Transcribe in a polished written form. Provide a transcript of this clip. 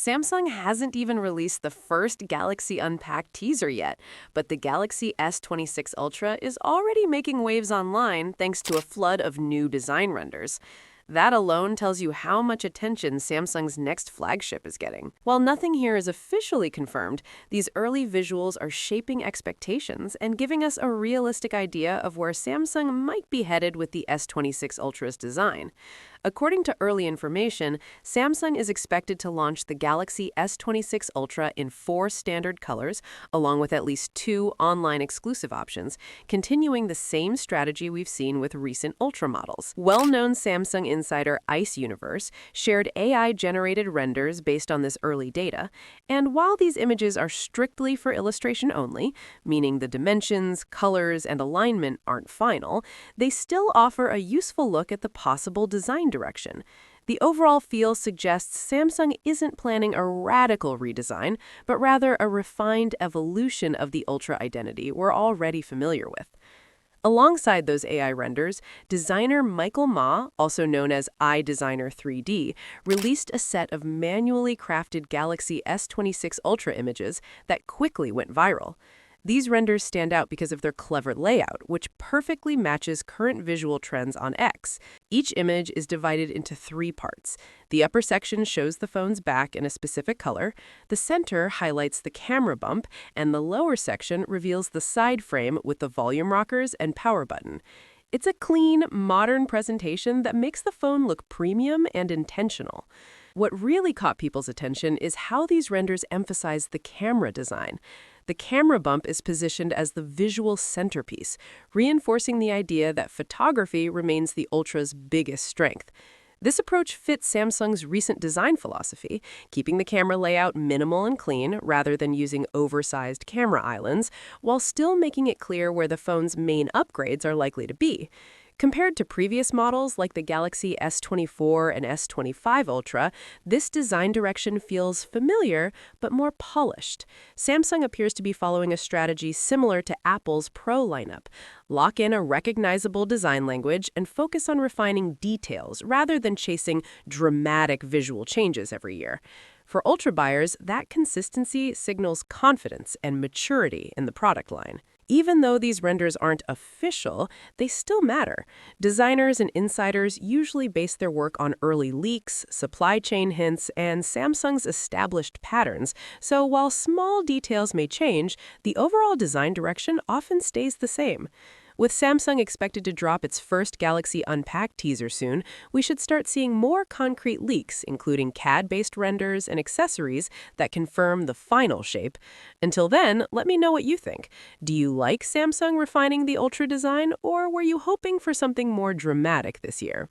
Samsung hasn't even released the first Galaxy Unpacked teaser yet, but the Galaxy S26 Ultra is already making waves online thanks to a flood of new design renders. That alone tells you how much attention Samsung's next flagship is getting. While nothing here is officially confirmed, these early visuals are shaping expectations and giving us a realistic idea of where Samsung might be headed with the S26 Ultra's design. According to early information, Samsung is expected to launch the Galaxy S26 Ultra in 4 standard colors, along with at least 2 online exclusive options, continuing the same strategy we've seen with recent Ultra models. Well-known Samsung insider Ice Universe shared AI-generated renders based on this early data, and while these images are strictly for illustration only, meaning the dimensions, colors, and alignment aren't final, they still offer a useful look at the possible design direction. The overall feel suggests Samsung isn't planning a radical redesign, but rather a refined evolution of the Ultra identity we're already familiar with. Alongside those AI renders, designer Michael Ma, also known as iDesigner 3D, released a set of manually crafted Galaxy S26 Ultra images that quickly went viral. These renders stand out because of their clever layout, which perfectly matches current visual trends on X. Each image is divided into 3 parts. The upper section shows the phone's back in a specific color, the center highlights the camera bump, and the lower section reveals the side frame with the volume rockers and power button. It's a clean, modern presentation that makes the phone look premium and intentional. What really caught people's attention is how these renders emphasize the camera design. The camera bump is positioned as the visual centerpiece, reinforcing the idea that photography remains the Ultra's biggest strength. This approach fits Samsung's recent design philosophy, keeping the camera layout minimal and clean rather than using oversized camera islands, while still making it clear where the phone's main upgrades are likely to be. Compared to previous models like the Galaxy S24 and S25 Ultra, this design direction feels familiar but more polished. Samsung appears to be following a strategy similar to Apple's Pro lineup. Lock in a recognizable design language and focus on refining details rather than chasing dramatic visual changes every year. For Ultra buyers, that consistency signals confidence and maturity in the product line. Even though these renders aren't official, they still matter. Designers and insiders usually base their work on early leaks, supply chain hints, and Samsung's established patterns, so while small details may change, the overall design direction often stays the same. With Samsung expected to drop its first Galaxy Unpacked teaser soon, we should start seeing more concrete leaks, including CAD-based renders and accessories that confirm the final shape. Until then, let me know what you think. Do you like Samsung refining the Ultra design, or were you hoping for something more dramatic this year?